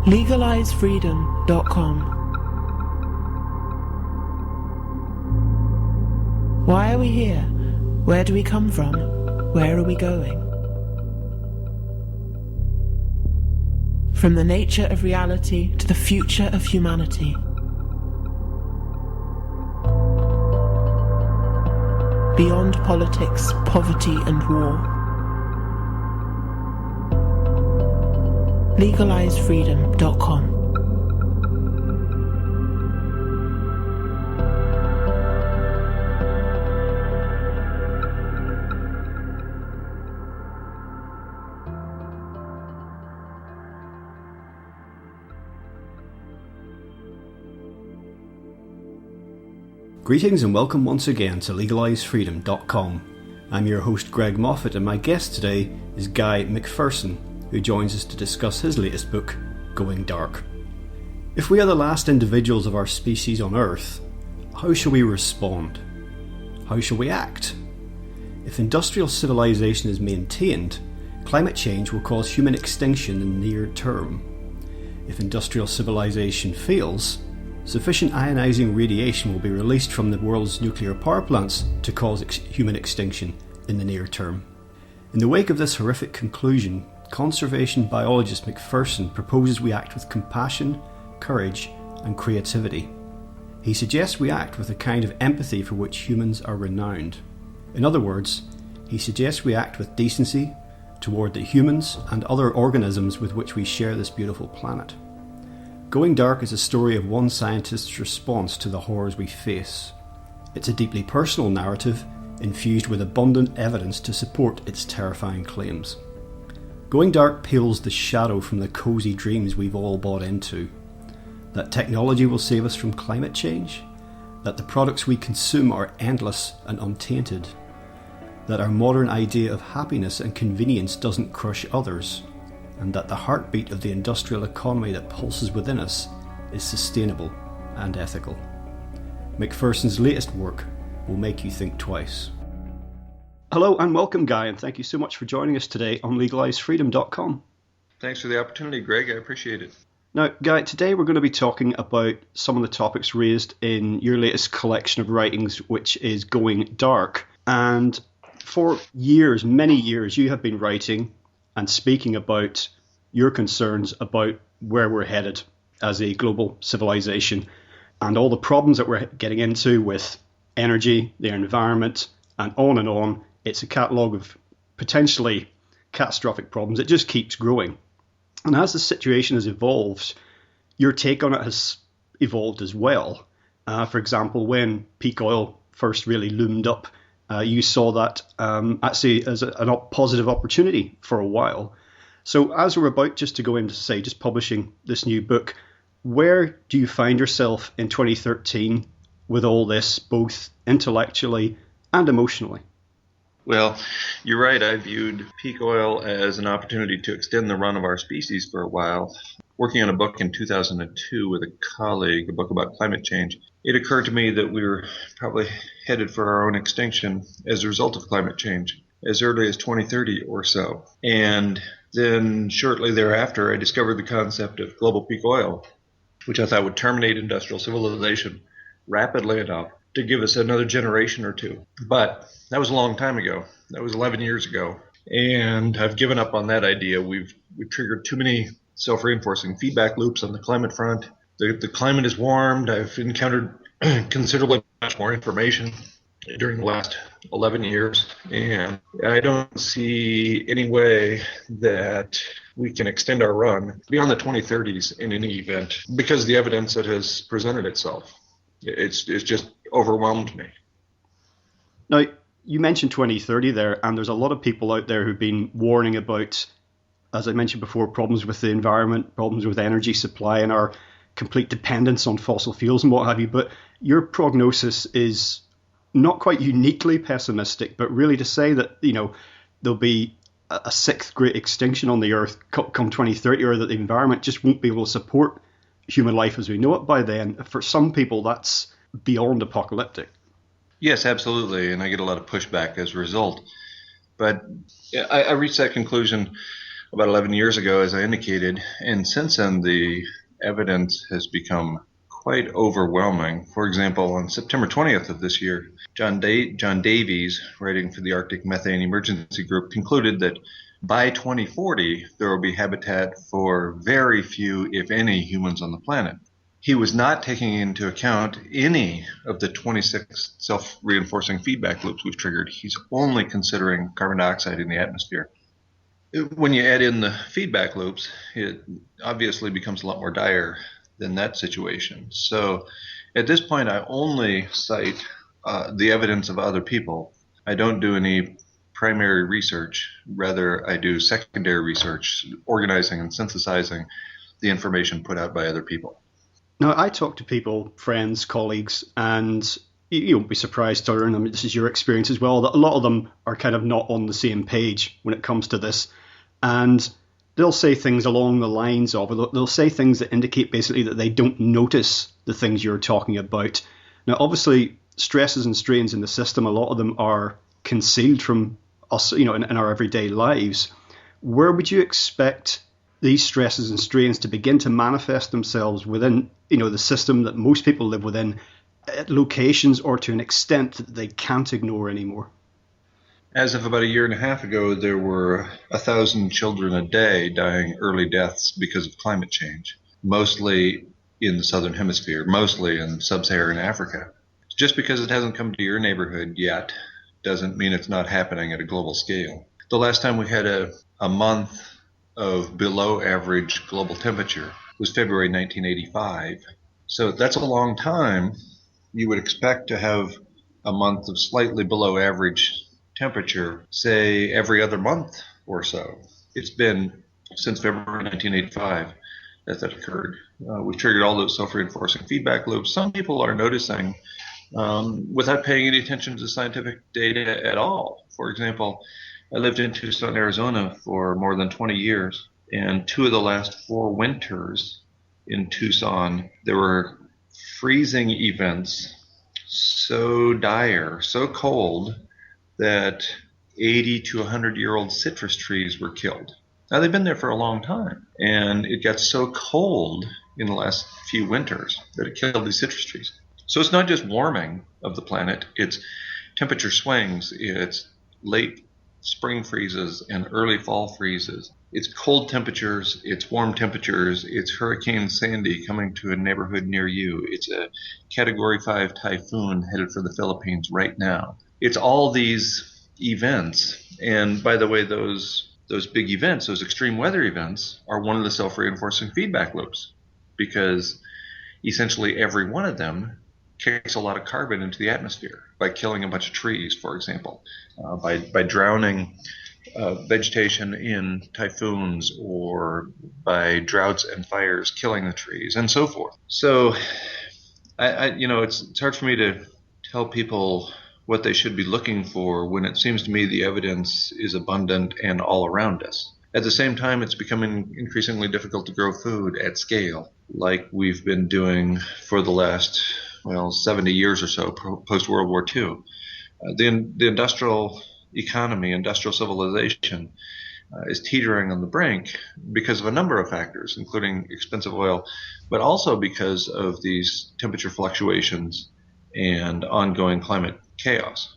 LegalizeFreedom.com. Why are we here? Where do we come from? Where are we going? From the nature of reality to the future of humanity. Beyond politics, poverty and war. LegalizeFreedom.com. Greetings and welcome once again to LegalizeFreedom.com. I'm your host Greg Moffat, and my guest today is Guy McPherson, who joins us to discuss his latest book, Going Dark. If we are the last individuals of our species on Earth, how shall we respond? How shall we act? If industrial civilization is maintained, climate change will cause human extinction in the near term. If industrial civilization fails, sufficient ionizing radiation will be released from the world's nuclear power plants to cause human extinction in the near term. In the wake of this horrific conclusion, conservation biologist McPherson proposes we act with compassion, courage, and creativity. He suggests we act with a kind of empathy for which humans are renowned. In other words, he suggests we act with decency toward the humans and other organisms with which we share this beautiful planet. Going Dark is a story of one scientist's response to the horrors we face. It's a deeply personal narrative, infused with abundant evidence to support its terrifying claims. Going Dark peels the shadow from the cosy dreams we've all bought into. That technology will save us from climate change, that the products we consume are endless and untainted, that our modern idea of happiness and convenience doesn't crush others, and that the heartbeat of the industrial economy that pulses within us is sustainable and ethical. McPherson's latest work will make you think twice. Hello and welcome, Guy, and thank you so much for joining us today on LegalizeFreedom.com. Thanks for the opportunity, Greg. I appreciate it. Now, Guy, today we're going to be talking about some of the topics raised in your latest collection of writings, which is Going Dark. And for years, many years, you have been writing and speaking about your concerns about where we're headed as a global civilization and all the problems that we're getting into with energy, the environment, and on and on. It's a catalogue of potentially catastrophic problems. It just keeps growing. And as the situation has evolved, your take on it has evolved as well. For example, when peak oil first really loomed up, you saw that actually as a positive opportunity for a while. So as we're about just to go into, say, just publishing this new book, where do you find yourself in 2013 with all this, both intellectually and emotionally? Well, you're right. I viewed peak oil as an opportunity to extend the run of our species for a while. Working on a book in 2002 with a colleague, a book about climate change, it occurred to me that we were probably headed for our own extinction as a result of climate change as early as 2030 or so. And then shortly thereafter, I discovered the concept of global peak oil, which I thought would terminate industrial civilization rapidly enough to give us another generation or two. But that was a long time ago. That was 11 years ago. And I've given up on that idea. We've triggered too many self-reinforcing feedback loops on the climate front. The climate is warmed. I've encountered considerably much more information during the last 11 years, and I don't see any way that we can extend our run beyond the 2030s in any event because of the evidence that has presented itself. It's just overwhelmed me. Now, you mentioned 2030 there, and there's a lot of people out there who've been warning about, as I mentioned before, problems with the environment, problems with energy supply, and our complete dependence on fossil fuels and what have you. But your prognosis is not quite uniquely pessimistic, but really to say that, you know, there'll be a sixth great extinction on the Earth come 2030, or that the environment just won't be able to support human life as we know it by then. For some people, that's beyond apocalyptic. Yes, absolutely, and I get a lot of pushback as a result. But I reached that conclusion about 11 years ago, as I indicated, and since then the evidence has become quite overwhelming. For example, on September 20th of this year, John Davies, writing for the Arctic Methane Emergency Group, concluded that by 2040 there will be habitat for very few, if any, humans on the planet. He was not taking into account any of the 26 self-reinforcing feedback loops we've triggered. He's only considering carbon dioxide in the atmosphere. When you add in the feedback loops, it obviously becomes a lot more dire than that situation. So at this point, I only cite the evidence of other people. I don't do any primary research. Rather, I do secondary research, organizing and synthesizing the information put out by other people. Now, I talk to people, friends, colleagues, and you won't be surprised to learn, I mean, this is your experience as well, that a lot of them are kind of not on the same page when it comes to this. And they'll say things along the lines of, they'll say things that indicate basically that they don't notice the things you're talking about. Now, obviously, stresses and strains in the system, a lot of them are concealed from us, in our everyday lives. Where would you expect these stresses and strains to begin to manifest themselves within, the system that most people live within, at locations or to an extent that they can't ignore anymore? As of about a year and a half ago, there were 1,000 children a day dying early deaths because of climate change, mostly in the southern hemisphere, mostly in sub-Saharan Africa. Just because it hasn't come to your neighborhood yet doesn't mean it's not happening at a global scale. The last time we had a month of below average global temperature was February 1985. So that's a long time. You would expect to have a month of slightly below average temperature, say every other month or so. It's been since February 1985 that occurred. We've triggered all those self-reinforcing feedback loops. Some people are noticing without paying any attention to the scientific data at all. For example, I lived in Tucson, Arizona for more than 20 years, and 2 of the last 4 winters in Tucson, there were freezing events so dire, so cold, that 80 to 100-year-old citrus trees were killed. Now, they've been there for a long time, and it got so cold in the last few winters that it killed these citrus trees. So it's not just warming of the planet, it's temperature swings, it's late spring freezes and early fall freezes. It's cold temperatures, it's warm temperatures, it's Hurricane Sandy coming to a neighborhood near you. It's a Category 5 typhoon headed for the Philippines right now. It's all these events. And by the way, those big events, those extreme weather events, are one of the self-reinforcing feedback loops, because essentially every one of them kicks a lot of carbon into the atmosphere by killing a bunch of trees, for example, by drowning vegetation in typhoons, or by droughts and fires killing the trees, and so forth. So, it's hard for me to tell people what they should be looking for when it seems to me the evidence is abundant and all around us. At the same time, it's becoming increasingly difficult to grow food at scale, like we've been doing for the last 70 years or so, post-World War II. The industrial economy, industrial civilization is teetering on the brink because of a number of factors, including expensive oil, but also because of these temperature fluctuations and ongoing climate chaos.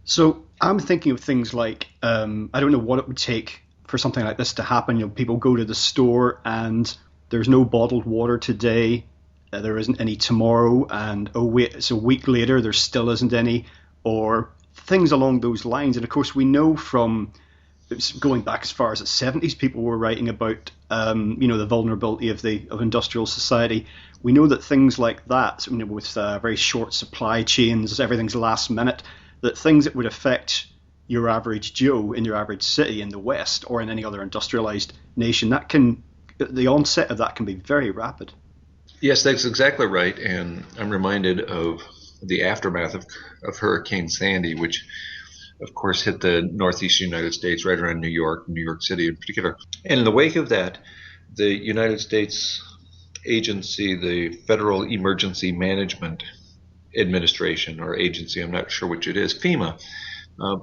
So I'm thinking of things like, I don't know what it would take for something like this to happen. People go to the store and there's no bottled water today. There isn't any tomorrow, and it's a week later, there still isn't any, or things along those lines. And of course, we know from going back as far as the 70s, people were writing about, the vulnerability of industrial society. We know that things like that, with very short supply chains, everything's last minute, that things that would affect your average Joe in your average city in the West or in any other industrialized nation, the onset of that can be very rapid. Yes, that's exactly right. And I'm reminded of the aftermath of Hurricane Sandy, which, of course, hit the northeast United States, right around New York City in particular. And in the wake of that, the United States agency, the Federal Emergency Management Administration, or agency, I'm not sure which it is, FEMA,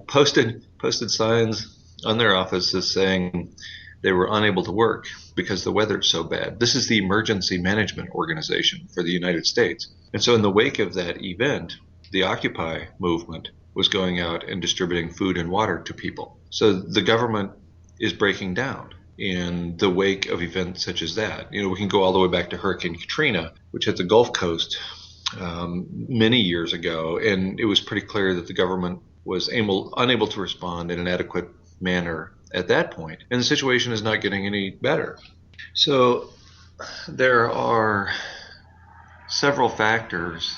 posted signs on their offices saying they were unable to work because the weather's so bad. This is the Emergency Management Organization for the United States. And so in the wake of that event, the Occupy movement was going out and distributing food and water to people. So the government is breaking down in the wake of events such as that. We can go all the way back to Hurricane Katrina, which hit the Gulf Coast many years ago, and it was pretty clear that the government was unable to respond in an adequate manner at that point, and the situation is not getting any better. So there are several factors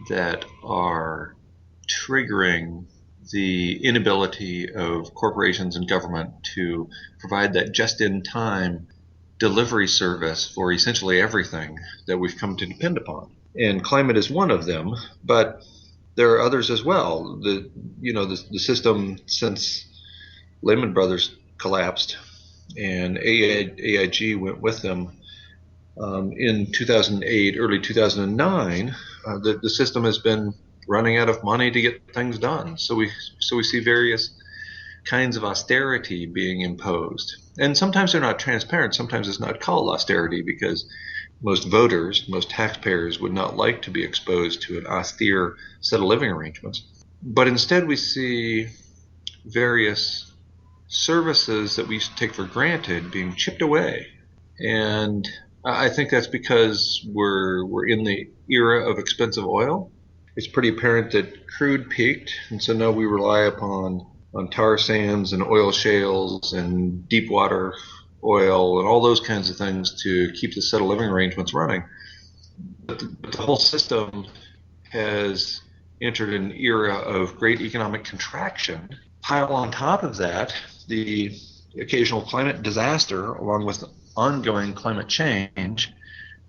that are triggering the inability of corporations and government to provide that just-in-time delivery service for essentially everything that we've come to depend upon. And climate is one of them, but there are others as well. The system, since Lehman Brothers collapsed and AIG went with them in 2008, early 2009, the system has been running out of money to get things done. So we see various kinds of austerity being imposed. And sometimes they're not transparent. Sometimes it's not called austerity because most voters, most taxpayers would not like to be exposed to an austere set of living arrangements. But instead we see various services that we take for granted being chipped away. And I think that's because we're in the era of expensive oil. It's pretty apparent that crude peaked, and so now we rely upon tar sands and oil shales and deep water oil and all those kinds of things to keep the set of living arrangements running. But the whole system has entered an era of great economic contraction. Pile on top of that the occasional climate disaster along with ongoing climate change,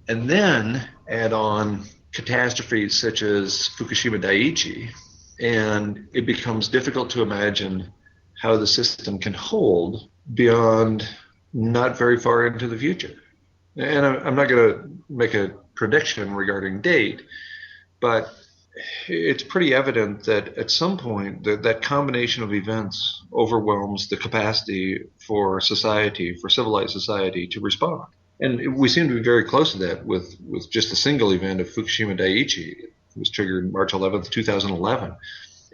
and then add on catastrophes such as Fukushima Daiichi, and it becomes difficult to imagine how the system can hold beyond not very far into the future. And I'm not going to make a prediction regarding date, but it's pretty evident that at some point that combination of events overwhelms the capacity for society, for civilized society, to respond. And we seem to be very close to that with just a single event of Fukushima Daiichi. It was triggered March 11th, 2011.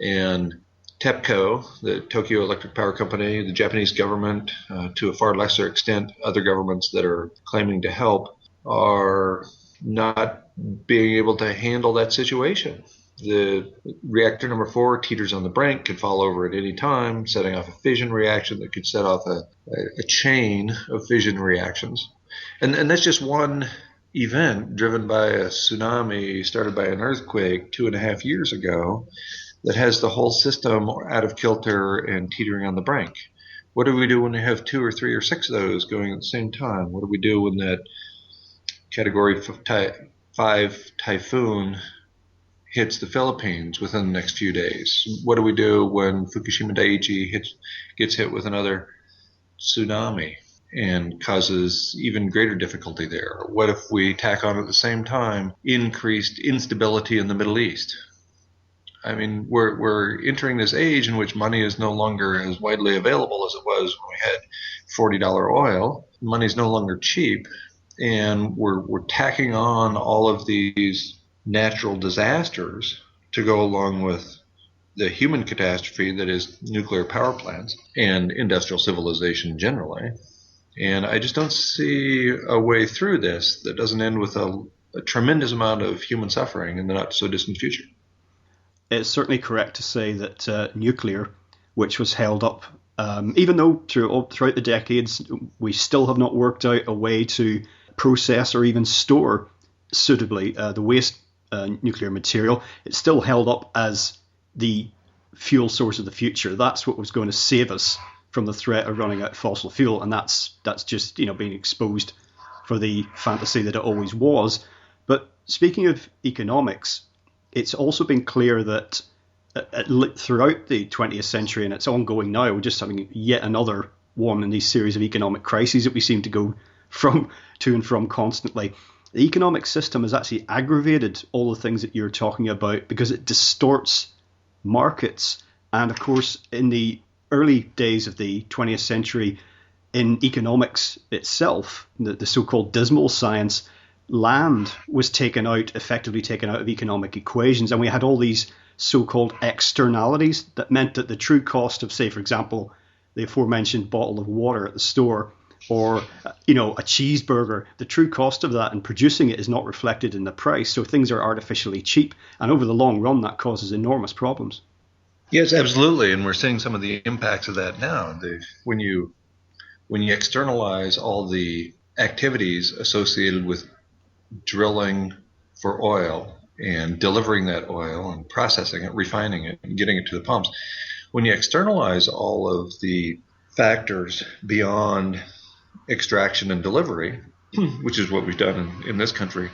And TEPCO, the Tokyo Electric Power Company, the Japanese government, to a far lesser extent, other governments that are claiming to help, are not being able to handle that situation. The reactor number 4 teeters on the brink, could fall over at any time, setting off a fission reaction that could set off a chain of fission reactions. And that's just one event driven by a tsunami started by an earthquake 2.5 years ago that has the whole system out of kilter and teetering on the brink. What do we do when we have 2 or 3 or 6 of those going at the same time? What do we do when that Category 5 typhoon hits the Philippines within the next few days? What do we do when Fukushima Daiichi gets hit with another tsunami and causes even greater difficulty there? What if we tack on at the same time increased instability in the Middle East? I mean, we're entering this age in which money is no longer as widely available as it was when we had $40 oil. Money is no longer cheap, and we're tacking on all of these natural disasters to go along with the human catastrophe that is nuclear power plants and industrial civilization generally. And I just don't see a way through this that doesn't end with a tremendous amount of human suffering in the not so distant future. It's certainly correct to say that nuclear, which was held up, even though throughout the decades we still have not worked out a way to process or even store suitably the waste nuclear material, it's still held up as the fuel source of the future. That's what was going to save us from the threat of running out of fossil fuel, and that's just being exposed for the fantasy that it always was. But speaking of economics, it's also been clear that throughout the 20th century, and it's ongoing now, we're just having yet another one in these series of economic crises that we seem to go to and from constantly. The economic system has actually aggravated all the things that you're talking about because it distorts markets. And of course, in the early days of the 20th century, in economics itself, the so-called dismal science, land was effectively taken out of economic equations, and we had all these so-called externalities that meant that the true cost of, say, for example, the aforementioned bottle of water at the store, or a cheeseburger, the true cost of that and producing it is not reflected in the price. So things are artificially cheap, and over the long run, that causes enormous problems. Yes, absolutely, and we're seeing some of the impacts of that now. When you externalize all the activities associated with drilling for oil and delivering that oil and processing it, refining it, and getting it to the pumps, when you externalize all of the factors beyond extraction and delivery, which is what we've done in this country,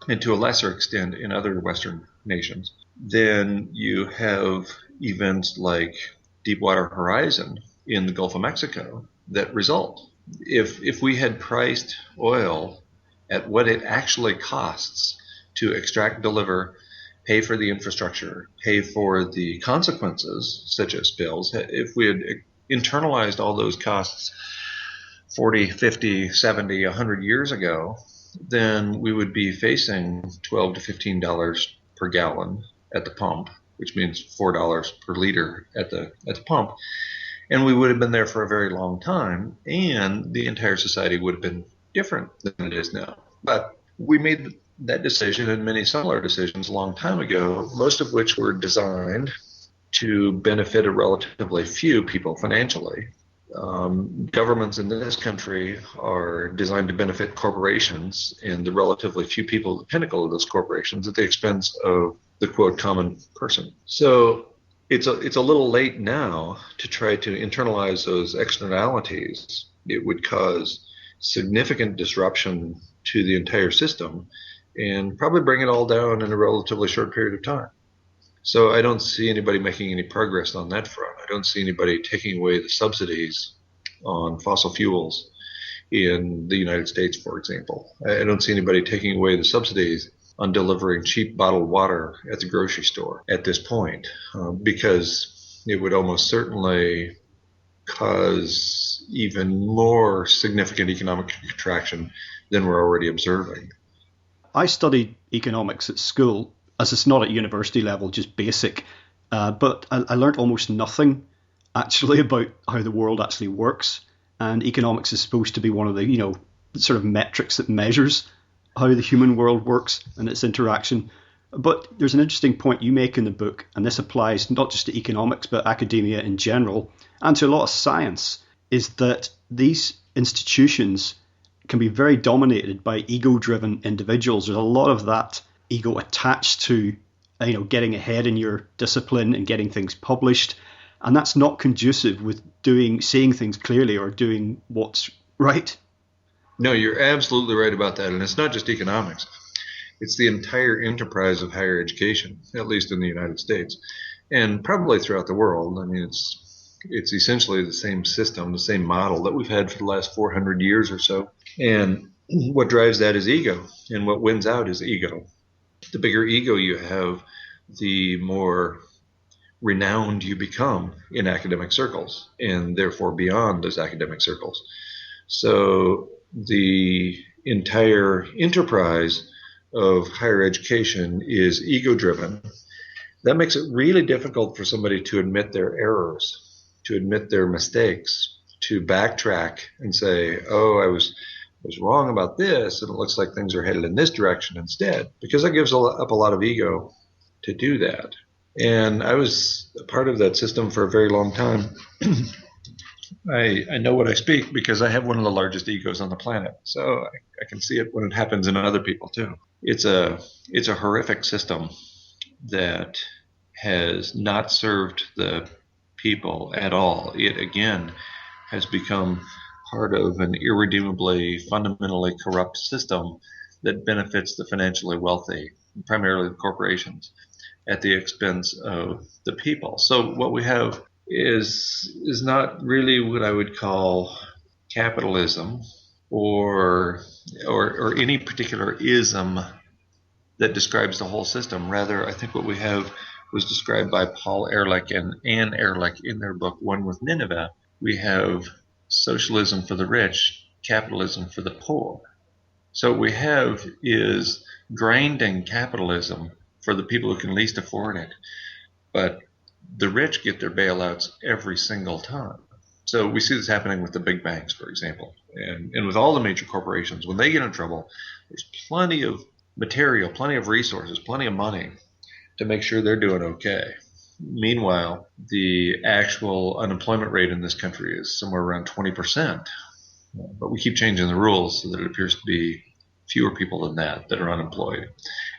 and to a lesser extent in other Western nations, then you have events like Deepwater Horizon in the Gulf of Mexico that result. If we had priced oil at what it actually costs to extract, deliver, pay for the infrastructure, pay for the consequences such as spills, if we had internalized all those costs 40, 50, 70, 100 years ago, then we would be facing $12 to $15 per gallon at the pump, which means $4 per liter at the pump. And we would have been there for a very long time, and the entire society would have been different than it is now. But we made that decision and many similar decisions a long time ago, most of which were designed to benefit a relatively few people financially. Governments in this country are designed to benefit corporations and the relatively few people at the pinnacle of those corporations at the expense of the, quote, common person. So it's a little late now to try to internalize those externalities. It would cause significant disruption to the entire system and probably bring it all down in a relatively short period of time. So I don't see anybody making any progress on that front. I don't see anybody taking away the subsidies on fossil fuels in the United States, for example. I don't see anybody taking away the subsidies on delivering cheap bottled water at the grocery store at this point, because it would almost certainly cause even more significant economic contraction than we're already observing. I studied economics at school, as it's not at university level, just basic, but I learned almost nothing actually about how the world actually works. And economics is supposed to be one of the, sort of metrics that measures how the human world works and its interaction. But there's an interesting point you make in the book, and this applies not just to economics, but academia in general, and to a lot of science, is that these institutions can be very dominated by ego-driven individuals. There's a lot of that ego attached to, getting ahead in your discipline and getting things published. And that's not conducive with seeing things clearly or doing what's right. No, you're absolutely right about that. And it's not just economics. It's the entire enterprise of higher education, at least in the United States, and probably throughout the world. I mean, it's essentially the same system, the same model that we've had for the last 400 years or so. And what drives that is ego, and what wins out is ego. The bigger ego you have, the more renowned you become in academic circles, and therefore beyond those academic circles. So the entire enterprise of higher education is ego-driven. That makes it really difficult for somebody to admit their errors, to admit their mistakes, to backtrack and say, oh, I was wrong about this, and it looks like things are headed in this direction instead, because that gives up a lot of ego to do that. And I was a part of that system for a very long time. I know what I speak because I have one of the largest egos on the planet, so I can see it when it happens in other people too. It's a horrific system that has not served the people at all. It again has become part of an irredeemably, fundamentally corrupt system that benefits the financially wealthy, primarily the corporations, at the expense of the people. So what we have is not really what I would call capitalism or any particular ism that describes the whole system. Rather, I think what we have was described by Paul Ehrlich and Anne Ehrlich in their book One with Nineveh. We have socialism for the rich, capitalism for the poor. So what we have is grinding capitalism for the people who can least afford it. But the rich get their bailouts every single time. So we see this happening with the big banks, for example, and with all the major corporations. When they get in trouble, there's plenty of material, plenty of resources, plenty of money to make sure they're doing okay. Meanwhile, the actual unemployment rate in this country is somewhere around 20%. But we keep changing the rules so that it appears to be fewer people than that are unemployed,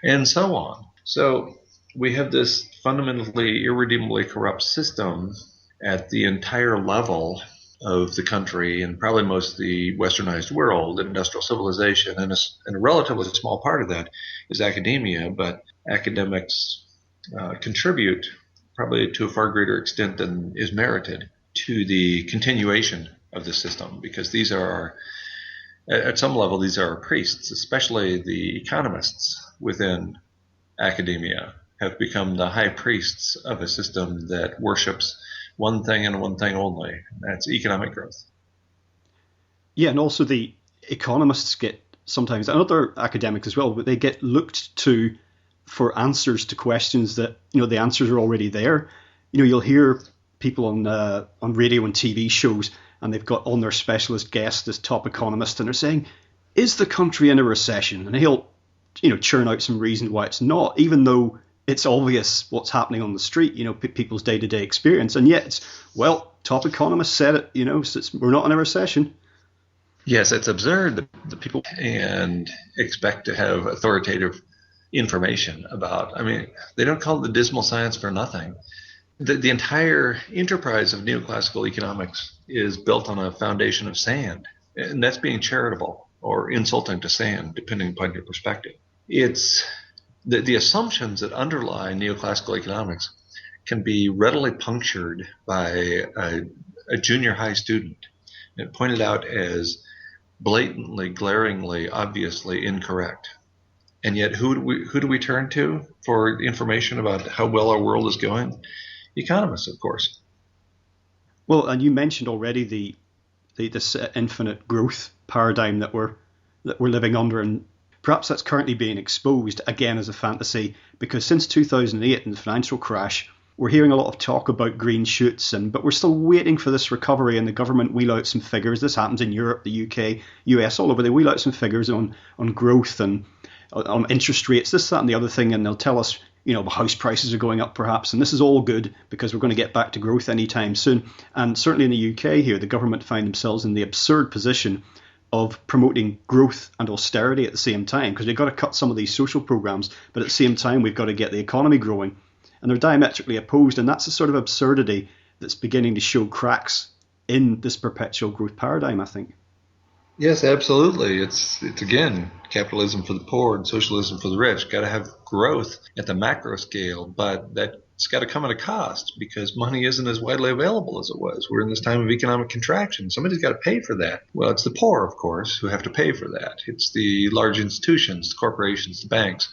and so on. So we have this fundamentally irredeemably corrupt system at the entire level of the country and probably most of the westernized world, industrial civilization, and a relatively small part of that is academia, but academics contribute probably to a far greater extent than is merited to the continuation of the system, because these are, at some level, these are priests, especially the economists within academia have become the high priests of a system that worships one thing and one thing only. That's economic growth. Yeah, and also the economists get sometimes, and other academics as well, but they get looked to for answers to questions that, the answers are already there. You'll hear people on radio and TV shows, and they've got on their specialist guest this top economist, and they're saying, is the country in a recession? And he'll, churn out some reason why it's not, even though it's obvious what's happening on the street, people's day-to-day experience. And yet it's, well, top economists said it, so we're not in a recession. Yes, it's absurd that people and expect to have authoritative information about. I mean, they don't call it the dismal science for nothing. The entire enterprise of neoclassical economics is built on a foundation of sand, and that's being charitable or insulting to sand, depending upon your perspective. It's the assumptions that underlie neoclassical economics can be readily punctured by a junior high student and pointed out as blatantly, glaringly, obviously incorrect. And yet, who do we turn to for information about how well our world is going? Economists, of course. Well, and you mentioned already this infinite growth paradigm that we're living under, and perhaps that's currently being exposed again as a fantasy, because since 2008 and the financial crash, we're hearing a lot of talk about green shoots, but we're still waiting for this recovery, and the government wheel out some figures. This happens in Europe, the UK, US, all over. They wheel out some figures on growth and on interest rates, this, that, and the other thing, and they'll tell us, house prices are going up perhaps, and this is all good because we're going to get back to growth anytime soon. And certainly in the UK here, the government find themselves in the absurd position of promoting growth and austerity at the same time, because we've got to cut some of these social programs, but at the same time we've got to get the economy growing. And they're diametrically opposed, and that's the sort of absurdity that's beginning to show cracks in this perpetual growth paradigm, I think. Yes, absolutely. It's again, capitalism for the poor and socialism for the rich. Got to have growth at the macro scale, but that's got to come at a cost because money isn't as widely available as it was. We're in this time of economic contraction. Somebody's got to pay for that. Well, it's the poor, of course, who have to pay for that. It's the large institutions, the corporations, the banks,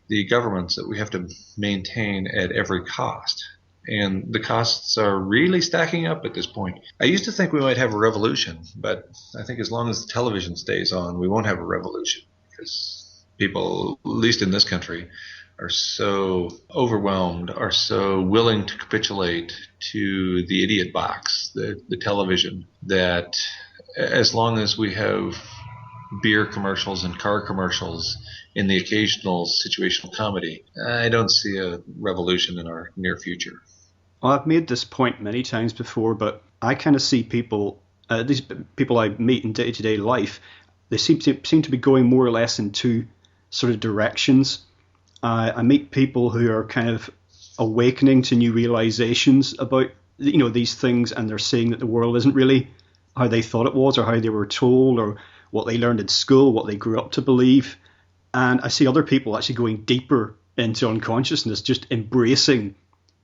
the governments that we have to maintain at every cost. And the costs are really stacking up at this point. I used to think we might have a revolution, but I think as long as the television stays on, we won't have a revolution because people, at least in this country, are so overwhelmed, are so willing to capitulate to the idiot box, the television, that as long as we have beer commercials and car commercials in the occasional situational comedy, I don't see a revolution in our near future. Well, I've made this point many times before, but I kind of see people, these people I meet in day-to-day life, they seem to be going more or less in two sort of directions. I meet people who are kind of awakening to new realizations about, these things, and they're saying that the world isn't really how they thought it was or how they were told or what they learned in school, what they grew up to believe. And I see other people actually going deeper into unconsciousness, just embracing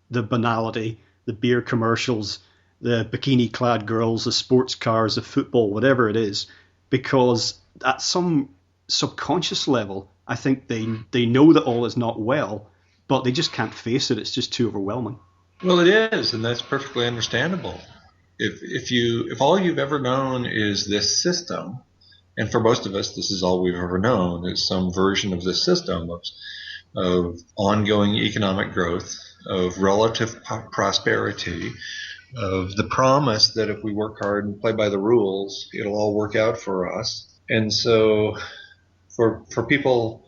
the banality, the beer commercials, the bikini-clad girls, the sports cars, the football, whatever it is, because at some subconscious level, I think they know that all is not well, but they just can't face it. It's just too overwhelming. Well, it is, and that's perfectly understandable. If all you've ever known is this system, and for most of us, this is all we've ever known, is some version of this system of ongoing economic growth, of relative prosperity, of the promise that if we work hard and play by the rules, it'll all work out for us. And so for people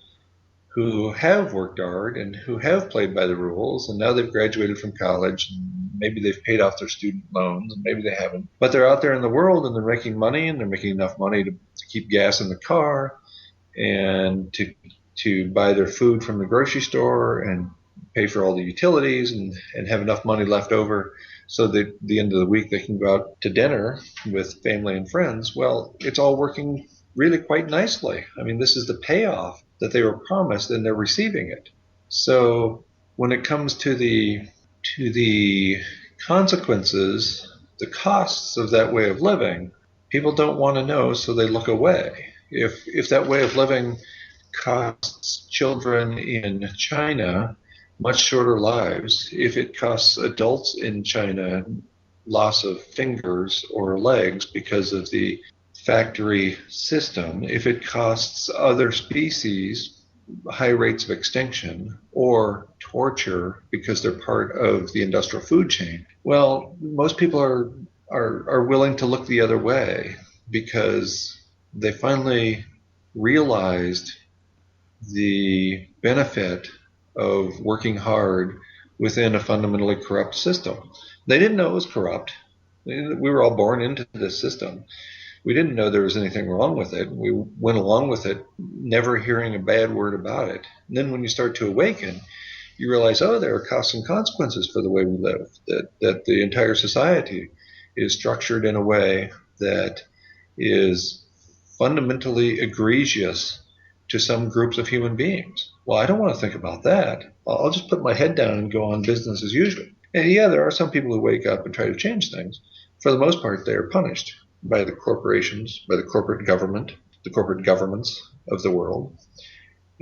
who have worked hard and who have played by the rules, and now they've graduated from college, and maybe they've paid off their student loans, and maybe they haven't, but they're out there in the world and they're making money, and they're making enough money to keep gas in the car and to buy their food from the grocery store and pay for all the utilities and have enough money left over so that at the end of the week they can go out to dinner with family and friends. Well, it's all working really quite nicely. I mean, this is the payoff that they were promised, and they're receiving it. So when it comes to the consequences, the costs of that way of living, people don't want to know, so they look away. If that way of living costs children in China much shorter lives, if it costs adults in China loss of fingers or legs because of the factory system, if it costs other species high rates of extinction or torture because they're part of the industrial food chain, well, most people are willing to look the other way because they finally realized the benefit of working hard within a fundamentally corrupt system. They didn't know it was corrupt. We were all born into this system. We didn't know there was anything wrong with it. We went along with it, never hearing a bad word about it. And then when you start to awaken, you realize, oh, there are costs and consequences for the way we live, that the entire society is structured in a way that is fundamentally egregious to some groups of human beings. Well, I don't want to think about that. I'll just put my head down and go on business as usual. And yeah, there are some people who wake up and try to change things. For the most part, they are punished by the corporations, by the corporate government, the corporate governments of the world.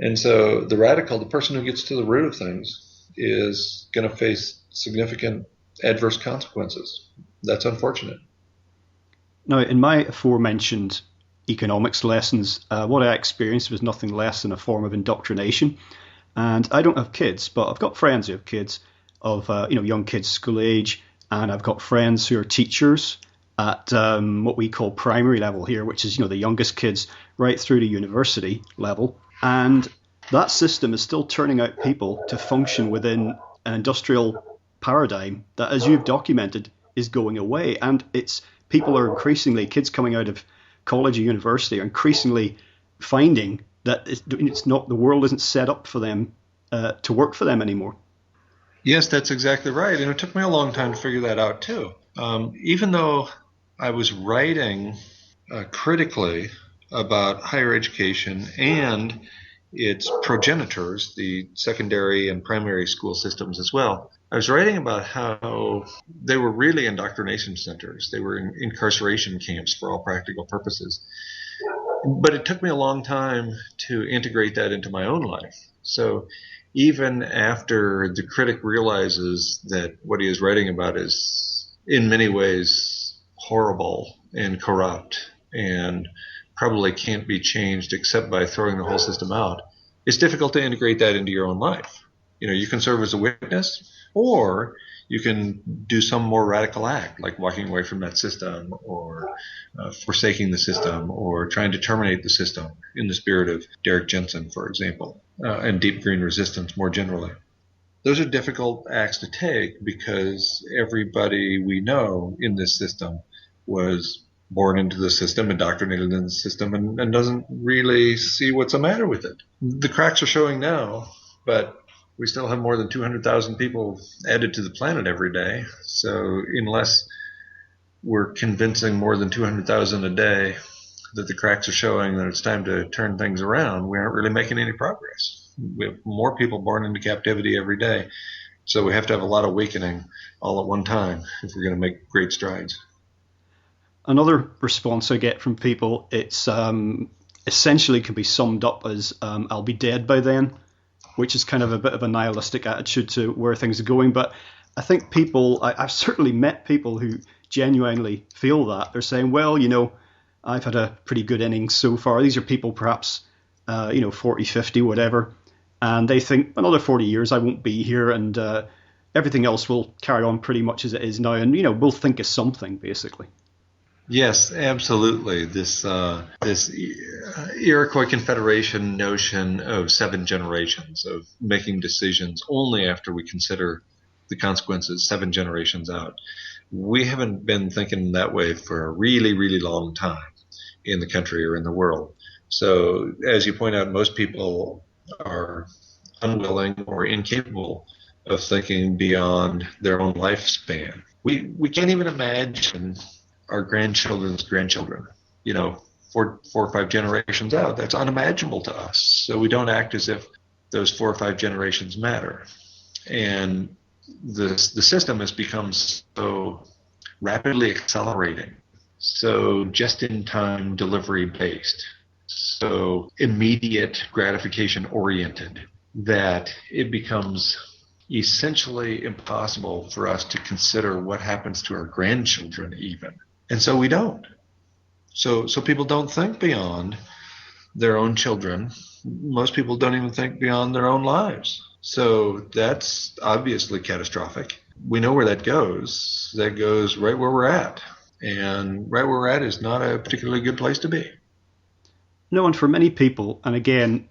And so the radical, the person who gets to the root of things, is going to face significant adverse consequences. That's unfortunate. Now, in my aforementioned economics lessons, what I experienced was nothing less than a form of indoctrination. And I don't have kids, but I've got friends who have kids of young kids school age, and I've got friends who are teachers at what we call primary level here, which is the youngest kids right through to university level. And that system is still turning out people to function within an industrial paradigm that, as you've documented, is going away. And kids coming out of college or university are increasingly finding that the world isn't set up for them to work for them anymore. Yes, that's exactly right. And it took me a long time to figure that out too. Even though I was writing critically about higher education and its progenitors, the secondary and primary school systems as well, I was writing about how they were really indoctrination centers. They were incarceration camps for all practical purposes. But it took me a long time to integrate that into my own life. So even after the critic realizes that what he is writing about is in many ways horrible and corrupt and probably can't be changed except by throwing the whole system out, it's difficult to integrate that into your own life. You can serve as a witness, or you can do some more radical act, like walking away from that system or forsaking the system or trying to terminate the system in the spirit of Derrick Jensen, for example, and deep green resistance more generally. Those are difficult acts to take because everybody we know in this system was born into the system, indoctrinated in the system, and doesn't really see what's the matter with it. The cracks are showing now, but we still have more than 200,000 people added to the planet every day. So unless we're convincing more than 200,000 a day that the cracks are showing that it's time to turn things around, we aren't really making any progress. We have more people born into captivity every day. So we have to have a lot of awakening all at one time if we're going to make great strides. Another response I get from people, it's essentially can be summed up as I'll be dead by then. which is kind of a bit of a nihilistic attitude to where things are going. But I think I've certainly met people who genuinely feel that. They're saying, well, I've had a pretty good innings so far. These are people perhaps, 40, 50, whatever. And they think another 40 years I won't be here, and everything else will carry on pretty much as it is now. And, we'll think of something, basically. Yes, absolutely. This Iroquois Confederation notion of 7 generations, of making decisions only after we consider the consequences 7 generations out. We haven't been thinking that way for a really, really long time in the country or in the world. So, as you point out, most people are unwilling or incapable of thinking beyond their own lifespan. We can't even imagine our grandchildren's grandchildren, 4 or 5 generations out. That's unimaginable to us. So we don't act as if those 4 or 5 generations matter. And the system has become so rapidly accelerating, so just-in-time delivery based, so immediate gratification oriented, that it becomes essentially impossible for us to consider what happens to our grandchildren even. And so we don't. So people don't think beyond their own children. Most people don't even think beyond their own lives. So that's obviously catastrophic. We know where that goes. That goes right where we're at. And right where we're at is not a particularly good place to be. No, and for many people, and again,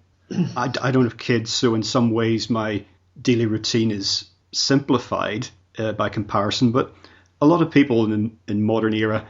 I don't have kids, so in some ways my daily routine is simplified by comparison, but a lot of people in modern era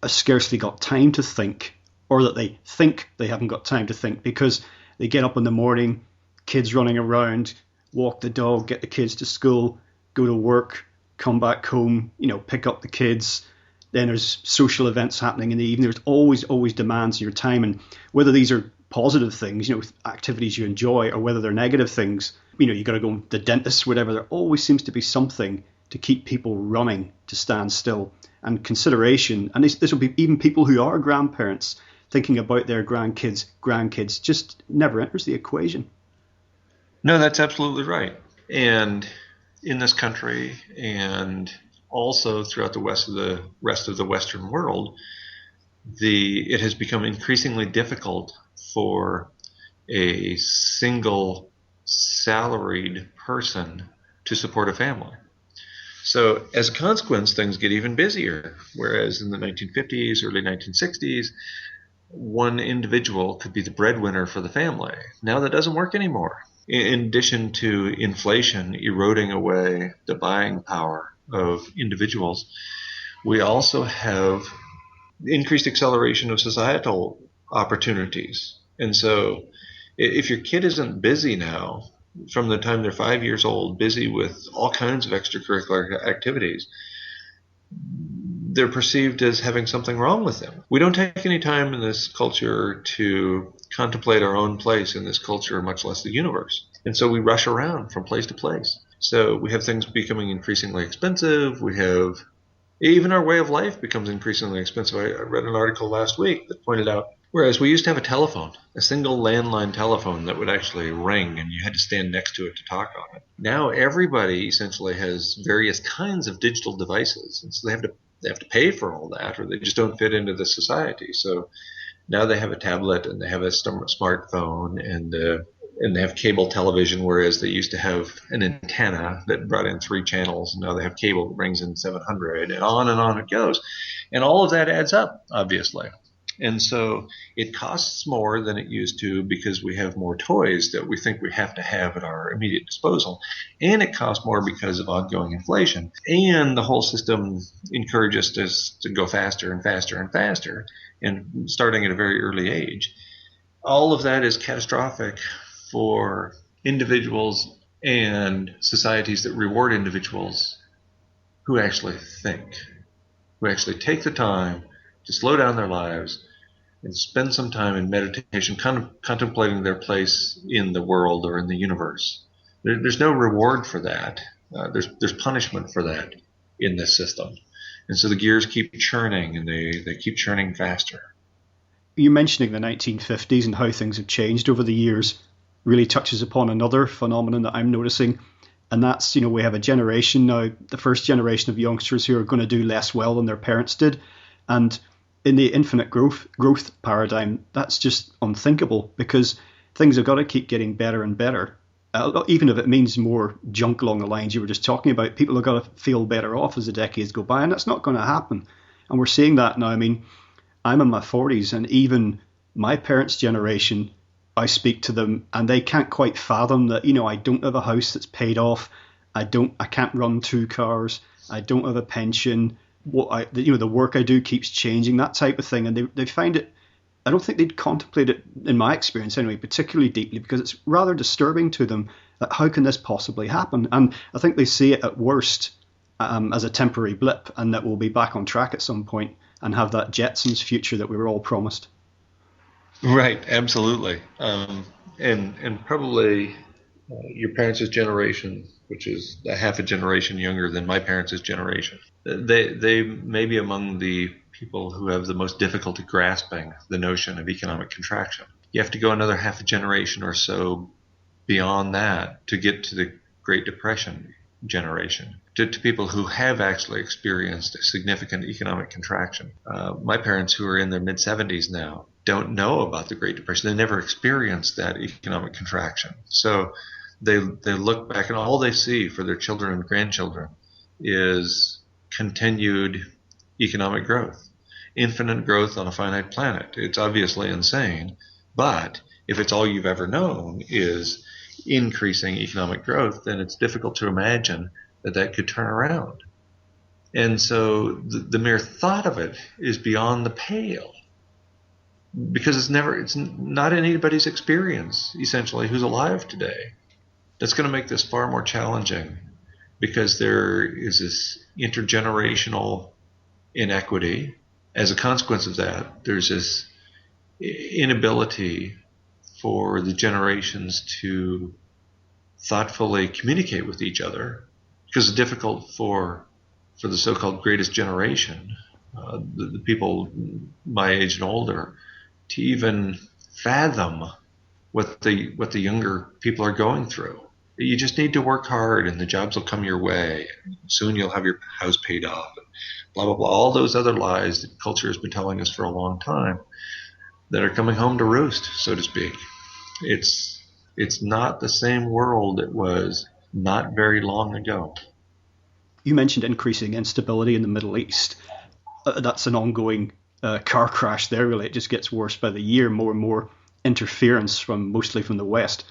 have scarcely got time to think, or that they think they haven't got time to think, because they get up in the morning, kids running around, walk the dog, get the kids to school, go to work, come back home, pick up the kids. Then there's social events happening in the evening. There's always demands of your time. And whether these are positive things, activities you enjoy, or whether they're negative things, you got to go to the dentist, whatever, there always seems to be something to keep people running, to stand still. And consideration, and this will be even people who are grandparents, thinking about their grandkids just never enters the equation. No, that's absolutely right. And in this country, and also throughout the rest of the Western world, it has become increasingly difficult for a single salaried person to support a family. So as a consequence, things get even busier, whereas in the 1950s, early 1960s, one individual could be the breadwinner for the family. Now that doesn't work anymore. In addition to inflation eroding away the buying power of individuals, we also have increased acceleration of societal opportunities. And so if your kid isn't busy now, from the time they're 5 years old, busy with all kinds of extracurricular activities, they're perceived as having something wrong with them. We don't take any time in this culture to contemplate our own place in this culture, much less the universe. And so we rush around from place to place. So we have things becoming increasingly expensive. We have even our way of life becomes increasingly expensive. I read an article last week that pointed out, whereas we used to have a telephone, a single landline telephone that would actually ring and you had to stand next to it to talk on it. Now everybody essentially has various kinds of digital devices, and so they have to pay for all that, or they just don't fit into the society. So now they have a tablet and they have a smartphone and they have cable television, whereas they used to have an antenna that brought in 3 channels, and now they have cable that brings in 700, and on it goes. And all of that adds up, obviously. And so it costs more than it used to because we have more toys that we think we have to have at our immediate disposal. And it costs more because of ongoing inflation. And the whole system encourages us to go faster and faster and faster, and starting at a very early age. All of that is catastrophic for individuals and societies that reward individuals who actually think, who actually take the time to slow down their lives and spend some time in meditation, contemplating their place in the world or in the universe. There's no reward for that. There's punishment for that in this system. And so the gears keep churning, and they keep churning faster. You're mentioning the 1950s and how things have changed over the years. really touches upon another phenomenon that I'm noticing. And that's, we have a generation now, the first generation of youngsters who are going to do less well than their parents did. And in the infinite growth paradigm, that's just unthinkable, because things have got to keep getting better and better. Even if it means more junk along the lines you were just talking about, people have got to feel better off as the decades go by, and that's not going to happen. And we're seeing that now. I mean, I'm in my 40s, and even my parents' generation, I speak to them and they can't quite fathom that, I don't have a house that's paid off. I can't run 2 cars. I don't have a pension. The work I do keeps changing, that type of thing. And they find it, I don't think they'd contemplate it, in my experience anyway, particularly deeply, because it's rather disturbing to them that how can this possibly happen? And I think they see it at worst as a temporary blip, and that we'll be back on track at some point and have that Jetsons future that we were all promised. Right, absolutely. And probably your parents' generation, which is a half a generation younger than my parents' generation, they may be among the people who have the most difficulty grasping the notion of economic contraction. You have to go another half a generation or so beyond that to get to the Great Depression generation, to people who have actually experienced a significant economic contraction. My parents, who are in their mid-70s now, don't know about the Great Depression. They never experienced that economic contraction. So they look back, and all they see for their children and grandchildren is continued economic growth, infinite growth on a finite planet. It's obviously insane, but if it's all you've ever known is increasing economic growth, then it's difficult to imagine that could turn around. And so the mere thought of it is beyond the pale, because it's not in anybody's experience, essentially, who's alive today. That's going to make this far more challenging, because there is this intergenerational inequity. As a consequence of that, there's this inability for the generations to thoughtfully communicate with each other, because it's difficult for the so-called greatest generation, the people my age and older, to even fathom what the younger people are going through. You just need to work hard, and the jobs will come your way. Soon you'll have your house paid off, and blah, blah, blah. All those other lies that culture has been telling us for a long time that are coming home to roost, so to speak. It's not the same world it was not very long ago. You mentioned increasing instability in the Middle East. That's an ongoing car crash there, really. It just gets worse by the year, more and more interference mostly from the West,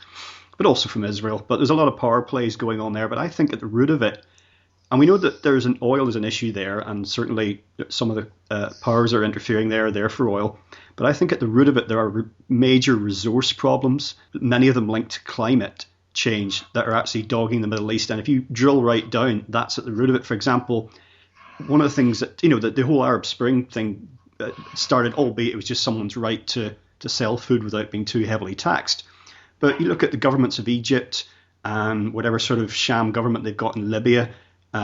but also from Israel. But there's a lot of power plays going on there. But I think at the root of it, and we know that oil is an issue there, and certainly some of the powers are interfering there for oil. But I think at the root of it, there are major resource problems, many of them linked to climate change, that are actually dogging the Middle East. And if you drill right down, that's at the root of it. For example, one of the things that, the whole Arab Spring thing started, albeit it was just someone's right to sell food without being too heavily taxed. But you look at the governments of Egypt and whatever sort of sham government they've got in Libya,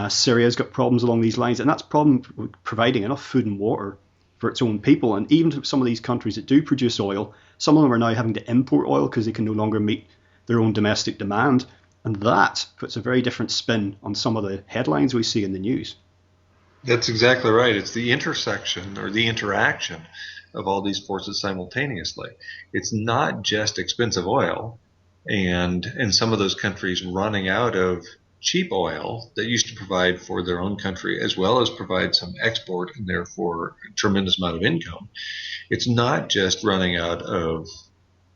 Syria's got problems along these lines, and that's a problem with providing enough food and water for its own people. And even some of these countries that do produce oil, some of them are now having to import oil because they can no longer meet their own domestic demand. And that puts a very different spin on some of the headlines we see in the news. That's exactly right. It's the intersection or the interaction of all these forces simultaneously. It's not just expensive oil and some of those countries running out of cheap oil that used to provide for their own country, as well as provide some export and therefore a tremendous amount of income. It's not just running out of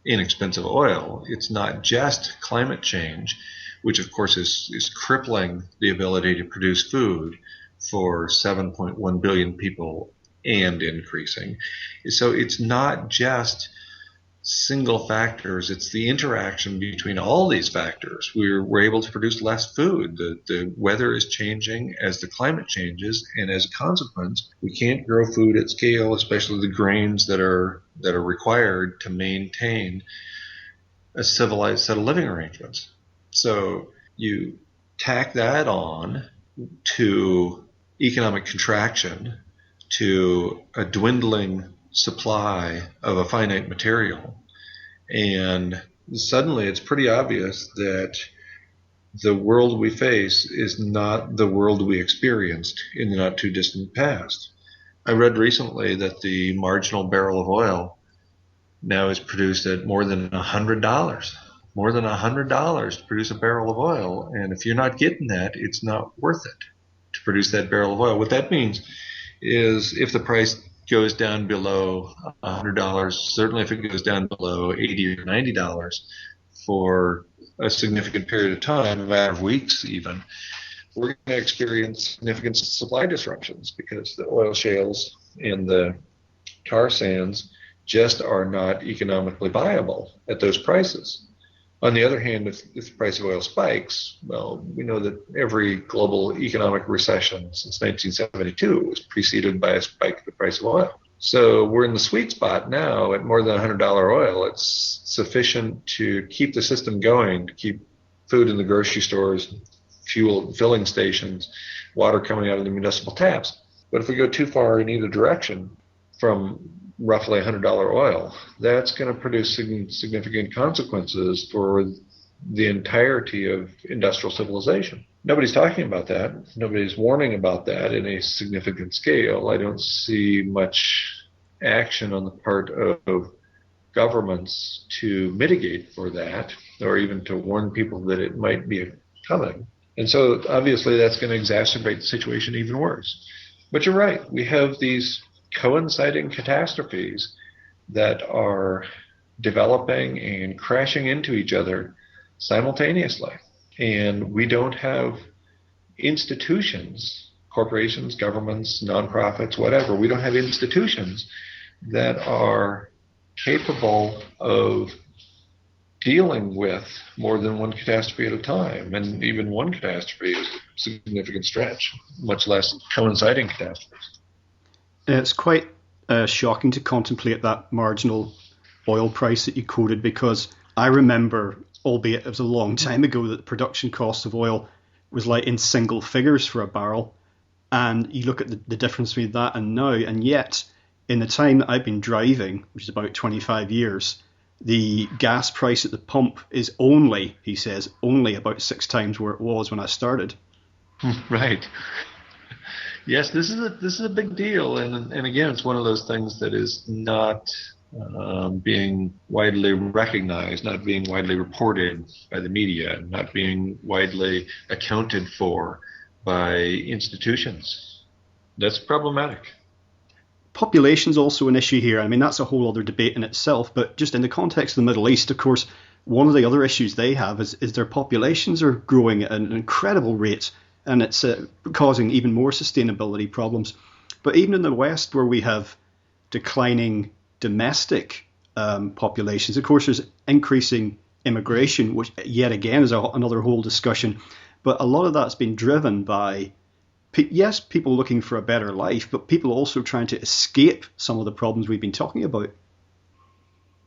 inexpensive oil. It's not just climate change, which of course is crippling the ability to produce food for 7.1 billion people and increasing. So it's not just single factors, it's the interaction between all these factors. We're able to produce less food. The weather is changing as the climate changes, and as a consequence, we can't grow food at scale, especially the grains that are required to maintain a civilized set of living arrangements. So you tack that on to economic contraction, to a dwindling supply of a finite material, and suddenly it's pretty obvious that the world we face is not the world we experienced in the not too distant past. I read recently that the marginal barrel of oil now is produced at more than $100. More than $100 to produce a barrel of oil. And if you're not getting that, it's not worth it to produce that barrel of oil. What that means is if the price goes down below $100, certainly if it goes down below $80 or $90 for a significant period of time, a matter of weeks even, we're going to experience significant supply disruptions because the oil shales and the tar sands just are not economically viable at those prices. On the other hand, if the price of oil spikes, well, we know that every global economic recession since 1972 was preceded by a spike in the price of oil. So we're in the sweet spot now at more than $100 oil. It's sufficient to keep the system going, to keep food in the grocery stores, fuel filling stations, water coming out of the municipal taps. But if we go too far in either direction from roughly $100 oil, that's going to produce significant consequences for the entirety of industrial civilization. Nobody's talking about that. Nobody's warning about that in a significant scale. I don't see much action on the part of governments to mitigate for that, or even to warn people that it might be coming. And so obviously that's going to exacerbate the situation even worse. But you're right. We have these coinciding catastrophes that are developing and crashing into each other simultaneously. And we don't have institutions, corporations, governments, nonprofits, whatever. We don't have institutions that are capable of dealing with more than one catastrophe at a time. And even one catastrophe is a significant stretch, much less coinciding catastrophes. It's quite shocking to contemplate that marginal oil price that you quoted, because I remember, albeit it was a long time ago, that the production cost of oil was like in single figures for a barrel. And you look at the difference between that and now, and yet in the time that I've been driving, which is about 25 years, the gas price at the pump is only, he says, only about 6 times where it was when I started. Right. Yes, this is a big deal, and again, it's one of those things that is not being widely recognized, not being widely reported by the media, not being widely accounted for by institutions. That's problematic. Population's also an issue here. I mean, that's a whole other debate in itself, but just in the context of the Middle East, of course, one of the other issues they have is their populations are growing at an incredible rate, and it's causing even more sustainability problems. But even in the West, where we have declining domestic populations, of course, there's increasing immigration, which yet again is another whole discussion. But a lot of that's been driven by, yes, people looking for a better life, but people also trying to escape some of the problems we've been talking about.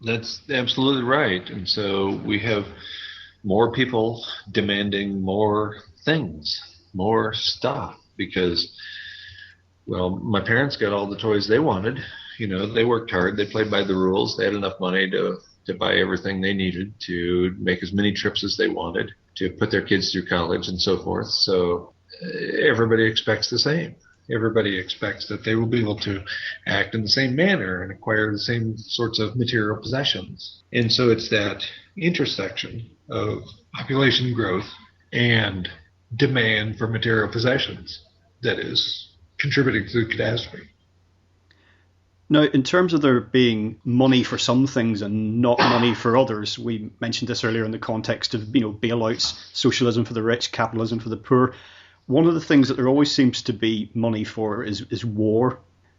That's absolutely right. And so we have more people demanding more things, more stuff, because, well, my parents got all the toys they wanted. You know, they worked hard, they played by the rules, they had enough money to buy everything they needed, to make as many trips as they wanted, to put their kids through college and so forth. So everybody expects the same. Everybody expects that they will be able to act in the same manner and acquire the same sorts of material possessions. And so it's that intersection of population growth and demand for material possessions that is contributing to the catastrophe. Now, in terms of there being money for some things and not money for others, we mentioned this earlier in the context of, bailouts, socialism for the rich, capitalism for the poor. One of the things that there always seems to be money for is war.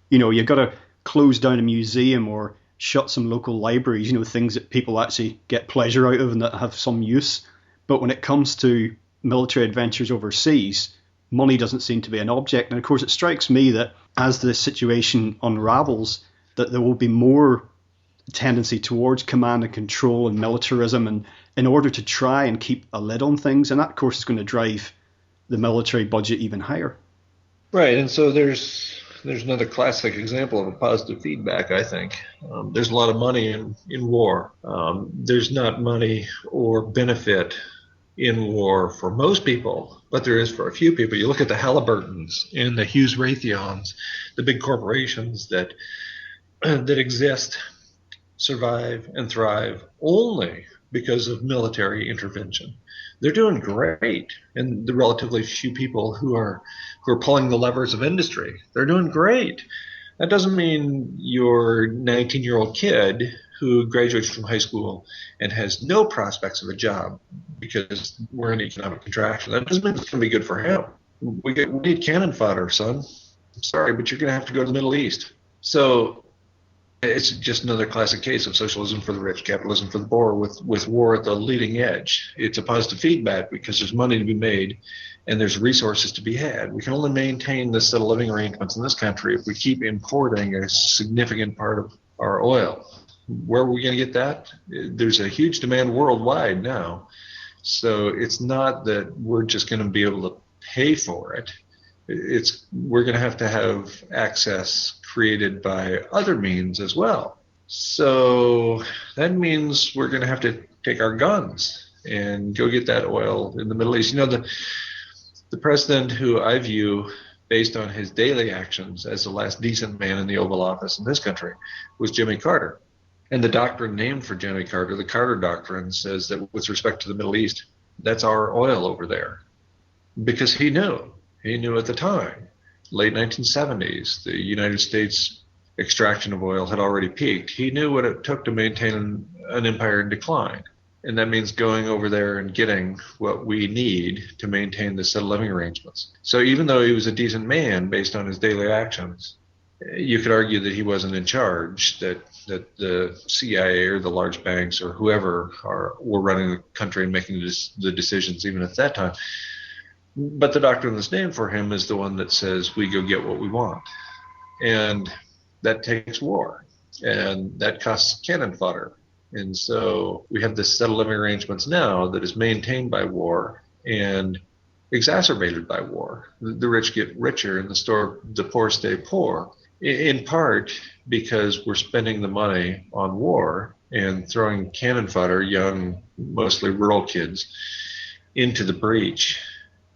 You've got to close down a museum or shut some local libraries, things that people actually get pleasure out of and that have some use. But when it comes to military adventures overseas, money doesn't seem to be an object. And of course, it strikes me that as the situation unravels, that there will be more tendency towards command and control and militarism, and in order to try and keep a lid on things. And that, of course, is going to drive the military budget even higher. Right. And so there's there's another classic example of a positive feedback, I think. There's a lot of money in war. There's not money or benefit in war for most people, but there is for a few people. You look at the Halliburtons and the Hughes Raytheons, the big corporations that exist, survive, and thrive only because of military intervention. They're doing great, and the relatively few people who are pulling the levers of industry, they're doing great. That doesn't mean your 19-year-old kid who graduates from high school and has no prospects of a job because we're in economic contraction. That doesn't mean it's going to be good for him. We need cannon fodder, son. I'm sorry, but you're going to have to go to the Middle East. So it's just another classic case of socialism for the rich, capitalism for the poor, with war at the leading edge. It's a positive feedback because there's money to be made and there's resources to be had. We can only maintain this set of living arrangements in this country if we keep importing a significant part of our oil. Where are we going to get that? There's a huge demand worldwide now. So it's not that we're just going to be able to pay for it. We're going to have access created by other means as well. So that means we're going to have to take our guns and go get that oil in the Middle East. The president who I view based on his daily actions as the last decent man in the Oval Office in this country was Jimmy Carter. And the doctrine named for Jimmy Carter, the Carter Doctrine, says that with respect to the Middle East, that's our oil over there. Because he knew at the time, late 1970s, the United States extraction of oil had already peaked. He knew what it took to maintain an empire in decline. And that means going over there and getting what we need to maintain the set of living arrangements. So even though he was a decent man based on his daily actions, you could argue that he wasn't in charge, that the CIA or the large banks or whoever were running the country and making the decisions even at that time. But the doctrine that's named for him is the one that says we go get what we want. And that takes war. And that costs cannon fodder. And so we have this set of living arrangements now that is maintained by war and exacerbated by war. The rich get richer and the poor stay poor, in part because we're spending the money on war and throwing cannon fodder, young, mostly rural kids, into the breach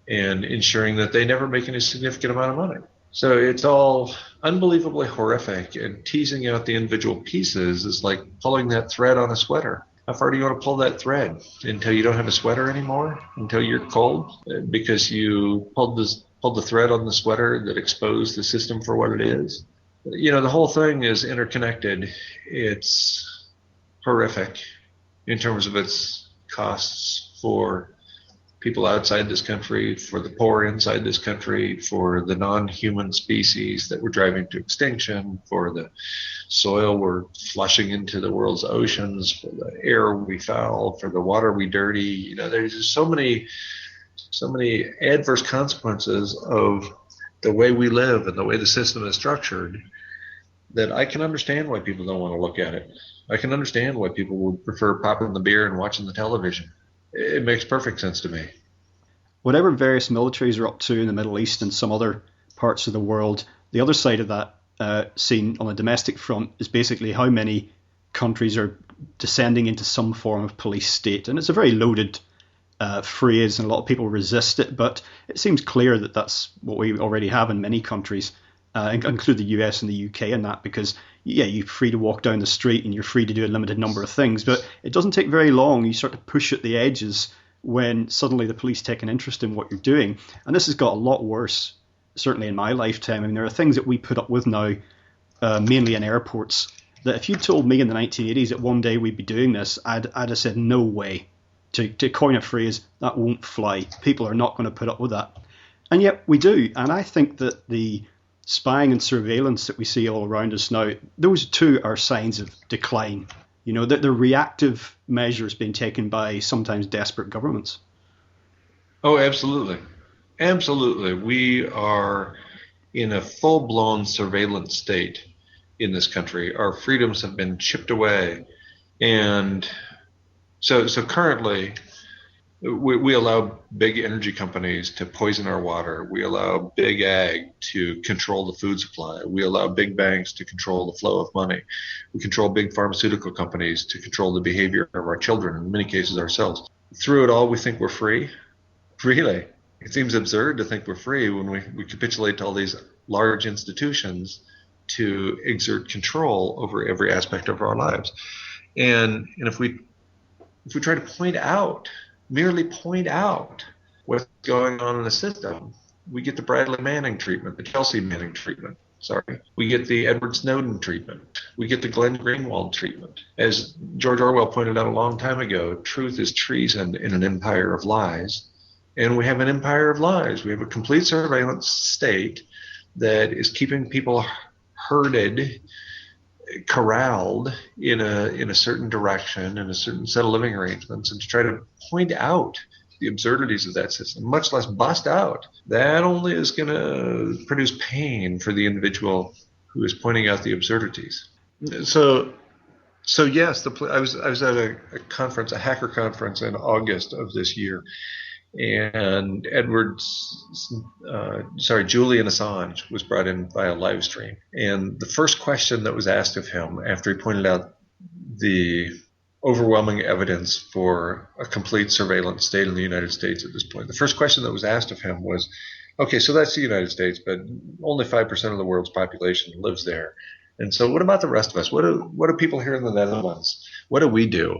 and ensuring that they never make any significant amount of money. So it's all unbelievably horrific, and teasing out the individual pieces is like pulling that thread on a sweater. How far do you want to pull that thread? Until you don't have a sweater anymore? Until you're cold? Because you pulled the thread on the sweater that exposed the system for what it is? The whole thing is interconnected. It's horrific in terms of its costs for people outside this country, for the poor inside this country, for the non-human species that we're driving to extinction, for the soil we're flushing into the world's oceans, for the air we foul, for the water we dirty. There's just so many adverse consequences of the way we live and the way the system is structured that I can understand why people don't want to look at it. I can understand why people would prefer popping the beer and watching the television. It makes perfect sense to me. Whatever various militaries are up to in the Middle East and some other parts of the world, the other side of that scene on the domestic front is basically how many countries are descending into some form of police state. And it's a very loaded phrase, and a lot of people resist it, but it seems clear that that's what we already have in many countries, include the US and the UK in that, because you're free to walk down the street and you're free to do a limited number of things, but it doesn't take very long. You start to push at the edges when suddenly the police take an interest in what you're doing. And this has got a lot worse, certainly in my lifetime. I mean, there are things that we put up with now, mainly in airports, that if you told me in the 1980s that one day we'd be doing this, I'd have said no way. To coin a phrase, that won't fly. People are not going to put up with that. And yet we do. And I think that the spying and surveillance that we see all around us now, those two are signs of decline. That the reactive measures being taken by sometimes desperate governments. Oh, absolutely. Absolutely. We are in a full-blown surveillance state in this country. Our freedoms have been chipped away. And so currently, We allow big energy companies to poison our water. We allow big ag to control the food supply. We allow big banks to control the flow of money. We control big pharmaceutical companies to control the behavior of our children, in many cases ourselves. Through it all, we think we're free. Really, it seems absurd to think we're free when we capitulate to all these large institutions to exert control over every aspect of our lives. And if we try to merely point out what's going on in the system, we get the Bradley Manning treatment, the Chelsea Manning treatment. We get the Edward Snowden treatment. We get the Glenn Greenwald treatment. As George Orwell pointed out a long time ago, truth is treason in an empire of lies. And we have an empire of lies. We have a complete surveillance state that is keeping people herded, corralled in a certain direction, in a certain set of living arrangements, and to try to point out the absurdities of that system, much less bust out, that only is going to produce pain for the individual who is pointing out the absurdities. So yes, I was at a conference, a hacker conference in August of this year, and Julian Assange was brought in via live stream. And the first question that was asked of him after he pointed out the overwhelming evidence for a complete surveillance state in the United States at this point, the first question that was asked of him was, okay, so that's the United States, but only 5% of the world's population lives there. And so what about the rest of us? What do people here in the Netherlands, what do we do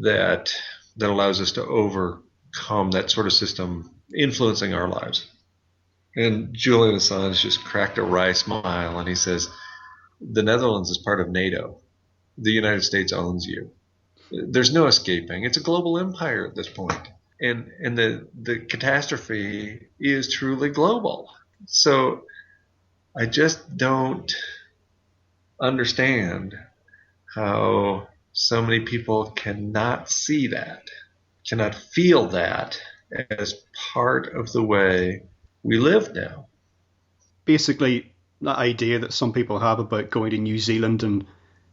that allows us to overcome that sort of system influencing our lives? And Julian Assange just cracked a wry smile, and he says, the Netherlands is part of NATO. The United States owns you. There's no escaping. It's a global empire at this point. And the catastrophe is truly global. So I just don't understand how so many people cannot see that, cannot feel that as part of the way we live now. Basically, that idea that some people have about going to New Zealand and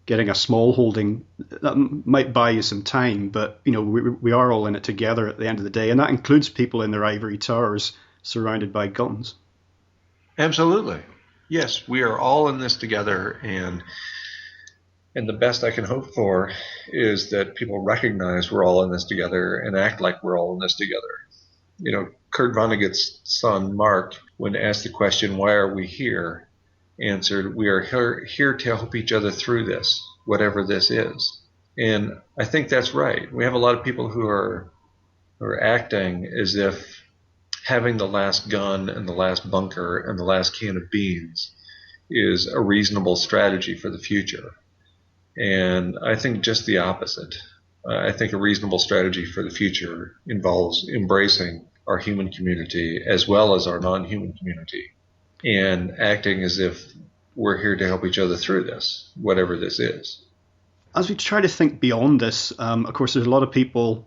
getting a small holding, that might buy you some time, but we are all in it together at the end of the day, and that includes people in their ivory towers surrounded by guns. Absolutely. Yes, we are all in this together, and the best I can hope for is that people recognize we're all in this together and act like we're all in this together. Kurt Vonnegut's son, Mark, when asked the question, why are we here, answered, we are here to help each other through this, whatever this is. And I think that's right. We have a lot of people who are acting as if having the last gun and the last bunker and the last can of beans is a reasonable strategy for the future. And I think just the opposite. I think a reasonable strategy for the future involves embracing our human community as well as our non-human community, and acting as if we're here to help each other through this, whatever this is. As we try to think beyond this, of course, there's a lot of people,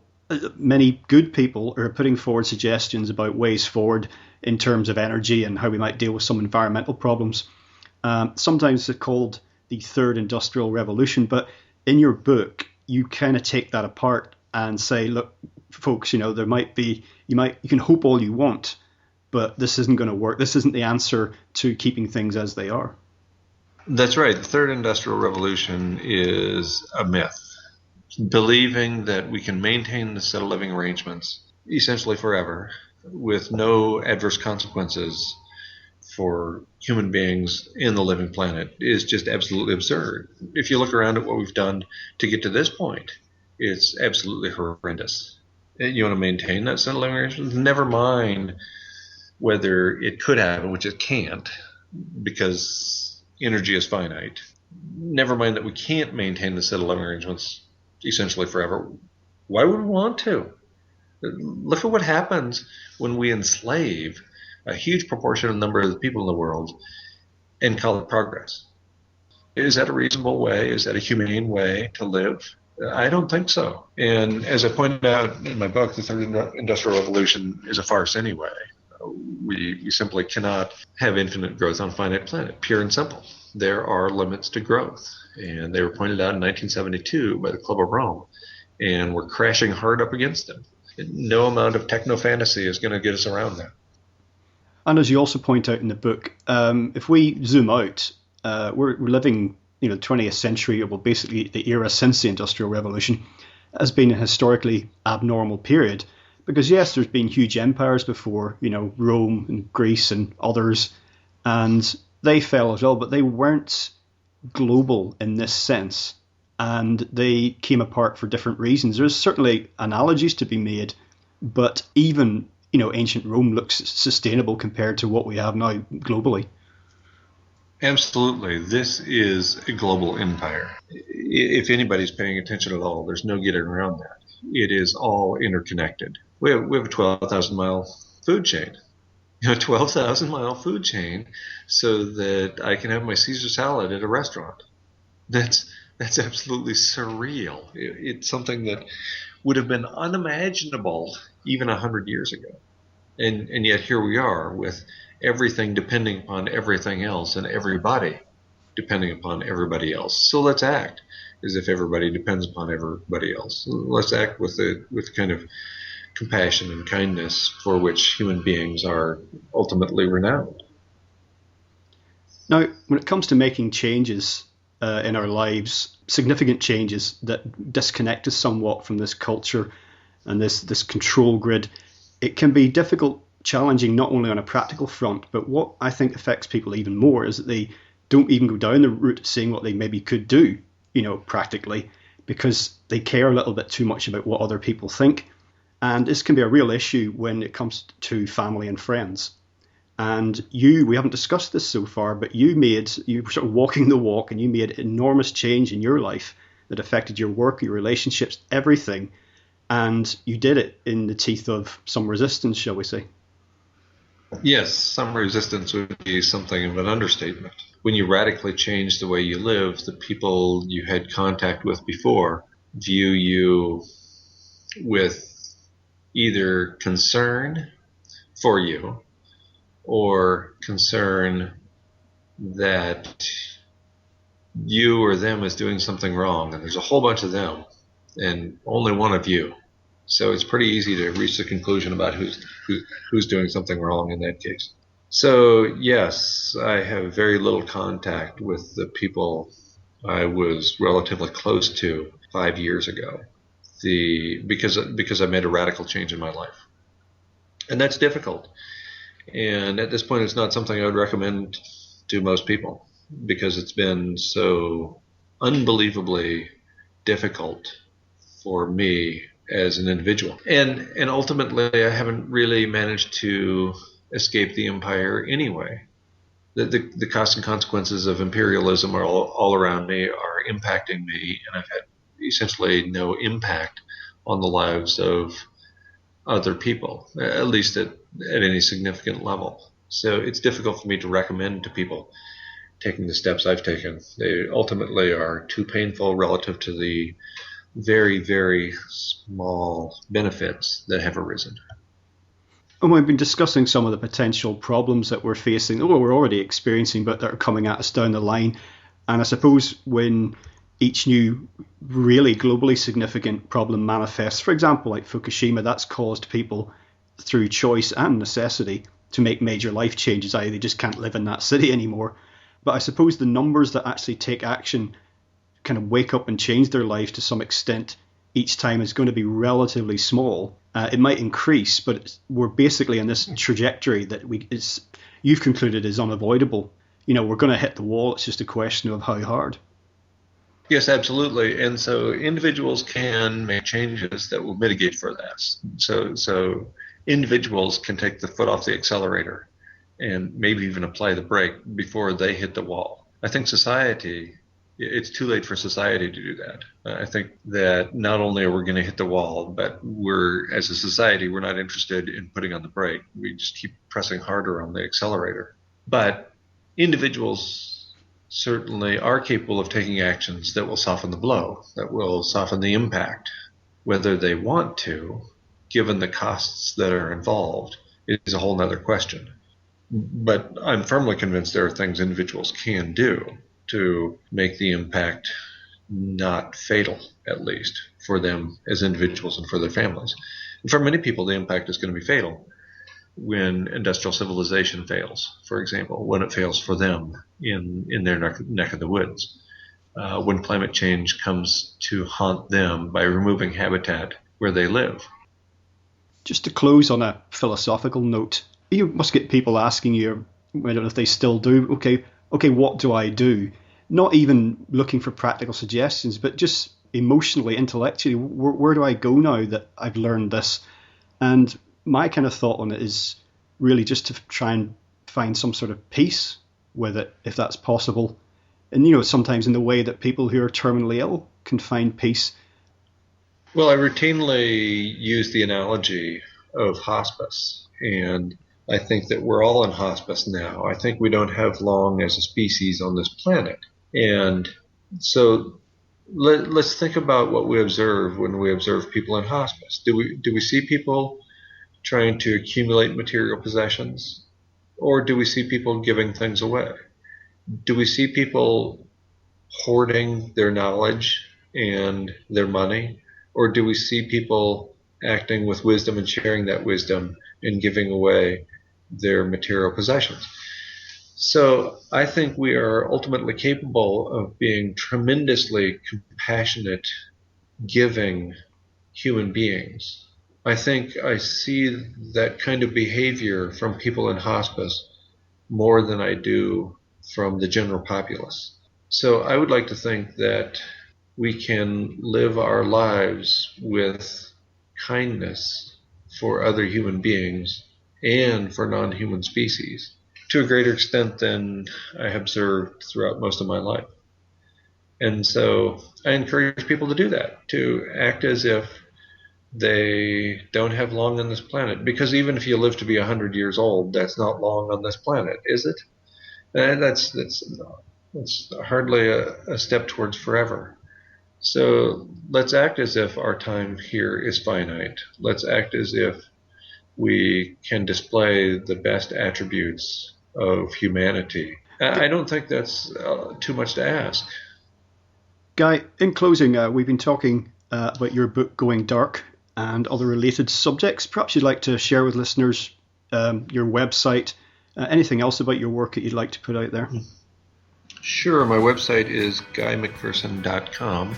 many good people, are putting forward suggestions about ways forward in terms of energy and how we might deal with some environmental problems. Sometimes it's called the third industrial revolution, but in your book, you kind of take that apart and say, look, folks, there might be, you can hope all you want, but this isn't going to work. This isn't the answer to keeping things as they are. That's right. The third industrial revolution is a myth. Believing that we can maintain the set of living arrangements essentially forever with no adverse consequences for human beings in the living planet is just absolutely absurd. If you look around at what we've done to get to this point, it's absolutely horrendous. You want to maintain that set of living arrangements? Never mind whether it could happen, which it can't, because energy is finite. Never mind that we can't maintain the set of living arrangements essentially forever. Why would we want to? Look at what happens when we enslave a huge proportion of the number of the people in the world and call it progress. Is that a reasonable way? Is that a humane way to live? I don't think so. And as I pointed out in my book, the third industrial revolution is a farce anyway. We simply cannot have infinite growth on a finite planet, pure and simple. There are limits to growth, and they were pointed out in 1972 by the Club of Rome, and we're crashing hard up against them. No amount of techno fantasy is going to get us around that. And as you also point out in the book, if we zoom out, we're living, 20th century, well, basically the era since the Industrial Revolution, has been a historically abnormal period. Because yes, there's been huge empires before, Rome and Greece and others, and they fell as well, but they weren't global in this sense, and they came apart for different reasons. There's certainly analogies to be made, but even ancient Rome looks sustainable compared to what we have now globally. Absolutely. This is a global empire. If anybody's paying attention at all, there's no getting around that. It is all interconnected. We have a 12,000-mile food chain. A 12,000-mile food chain so that I can have my Caesar salad at a restaurant. That's absolutely surreal. It's something that would have been unimaginable even 100 years ago. And yet here we are with everything depending upon everything else and everybody depending upon everybody else. So let's act as if everybody depends upon everybody else. Let's act with kind of compassion and kindness for which human beings are ultimately renowned. Now, when it comes to making changes in our lives, significant changes that disconnect us somewhat from this culture and this control grid, it can be difficult, challenging not only on a practical front, but what I think affects people even more is that they don't even go down the route of saying what they maybe could do, practically, because they care a little bit too much about what other people think. And this can be a real issue when it comes to family and friends. And we haven't discussed this so far, but you were sort of walking the walk, and you made enormous change in your life that affected your work, your relationships, everything. And you did it in the teeth of some resistance, shall we say. Yes, some resistance would be something of an understatement. When you radically change the way you live, the people you had contact with before view you with either concern for you or concern that you or them is doing something wrong, and there's a whole bunch of them and only one of you. So it's pretty easy to reach the conclusion about who's doing something wrong in that case. So yes, I have very little contact with the people I was relatively close to 5 years ago, because I made a radical change in my life, and that's difficult. And at this point, it's not something I would recommend to most people because it's been so unbelievably difficult for me as an individual. And ultimately, I haven't really managed to escape the empire anyway. The costs and consequences of imperialism are all around me, are impacting me, and I've had essentially no impact on the lives of other people, at least at any significant level. So it's difficult for me to recommend to people taking the steps I've taken. They ultimately are too painful relative to the very, very small benefits that have arisen. And we've been discussing some of the potential problems that we're facing, or we're already experiencing, but that are coming at us down the line. And I suppose when each new really globally significant problem manifests, for example, like Fukushima, that's caused people through choice and necessity to make major life changes, i.e. they just can't live in that city anymore. But I suppose the numbers that actually take action, kind of wake up and change their lives to some extent each time is going to be relatively small. It might increase, but we're basically in this trajectory that you've concluded is unavoidable. We're going to hit the wall. It's just a question of how hard. Yes, absolutely. And so individuals can make changes that will mitigate for that. So individuals can take the foot off the accelerator and maybe even apply the brake before they hit the wall. I think it's too late for society to do that. I think that not only are we going to hit the wall, but as a society, we're not interested in putting on the brake. We just keep pressing harder on the accelerator. But individuals certainly are capable of taking actions that will soften the blow, that will soften the impact. Whether they want to, given the costs that are involved, is a whole nother question. But I'm firmly convinced there are things individuals can do to make the impact not fatal, at least, for them as individuals and for their families. For many people, the impact is going to be fatal when industrial civilization fails, for example, when it fails for them in their neck of the woods, when climate change comes to haunt them by removing habitat where they live. Just to close on a philosophical note, you must get people asking you, I don't know if they still do, okay, what do I do? Not even looking for practical suggestions, but just emotionally, intellectually, where do I go now that I've learned this? And my kind of thought on it is really just to try and find some sort of peace with it, if that's possible. And, sometimes in the way that people who are terminally ill can find peace. Well, I routinely use the analogy of hospice, and I think that we're all in hospice now. I think we don't have long as a species on this planet. And so let's think about what we observe when we observe people in hospice. Do we see people trying to accumulate material possessions, or do we see people giving things away? Do we see people hoarding their knowledge and their money, or do we see people acting with wisdom and sharing that wisdom and giving away their material possessions? So I think we are ultimately capable of being tremendously compassionate, giving human beings. I think I see that kind of behavior from people in hospice more than I do from the general populace. So I would like to think that we can live our lives with kindness for other human beings and for non-human species to a greater extent than I have observed throughout most of my life. And so I encourage people to do that, to act as if they don't have long on this planet. Because even if you live to be 100 years old, that's not long on this planet, is it? And that's hardly a step towards forever. So let's act as if our time here is finite. Let's act as if we can display the best attributes of humanity. I don't think that's too much to ask. Guy, in closing, we've been talking about your book Going Dark and other related subjects. Perhaps you'd like to share with listeners your website, anything else about your work that you'd like to put out there? Sure. My website is guymcpherson.com.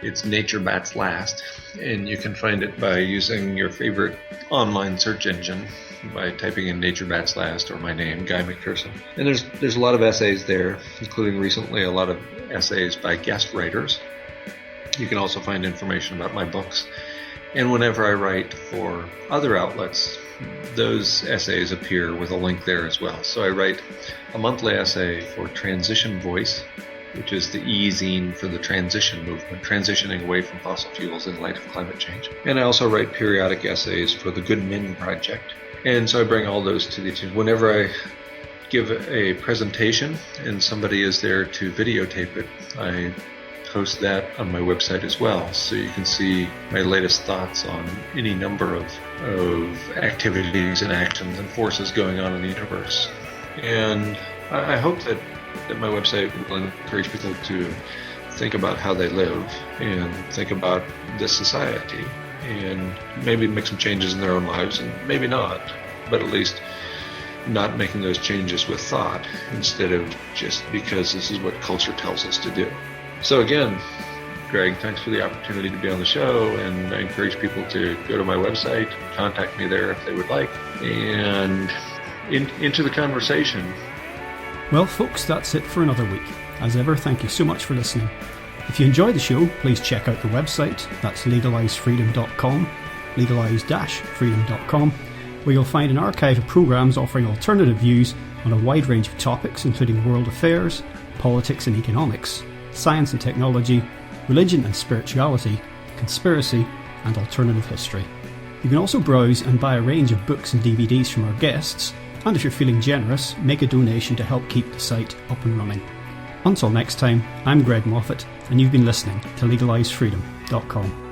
It's Nature Bats Last, and you can find it by using your favorite online search engine by typing in Nature Bats Last or my name, Guy McPherson. And there's a lot of essays there, including recently a lot of essays by guest writers. You can also find information about my books. And whenever I write for other outlets, those essays appear with a link there as well. So I write a monthly essay for Transition Voice, which is the e-zine for the transition movement, transitioning away from fossil fuels in light of climate change. And I also write periodic essays for the Good Men Project. And so I bring all those to the attention. Whenever I give a presentation and somebody is there to videotape it, I post that on my website as well, so you can see my latest thoughts on any number of activities and actions and forces going on in the universe. And I hope that my website will encourage people to think about how they live and think about this society and maybe make some changes in their own lives, and maybe not, but at least not making those changes with thought instead of just because this is what culture tells us to do. So again, Greg, thanks for the opportunity to be on the show, and I encourage people to go to my website, contact me there if they would like, and into the conversation. Well, folks, that's it for another week. As ever, thank you so much for listening. If you enjoy the show, please check out the website. That's legalizefreedom.com, legalize-freedom.com, where you'll find an archive of programs offering alternative views on a wide range of topics, including world affairs, politics and economics, science and technology, religion and spirituality, conspiracy, and alternative history. You can also browse and buy a range of books and DVDs from our guests, and if you're feeling generous, make a donation to help keep the site up and running. Until next time, I'm Greg Moffat, and you've been listening to legalizefreedom.com.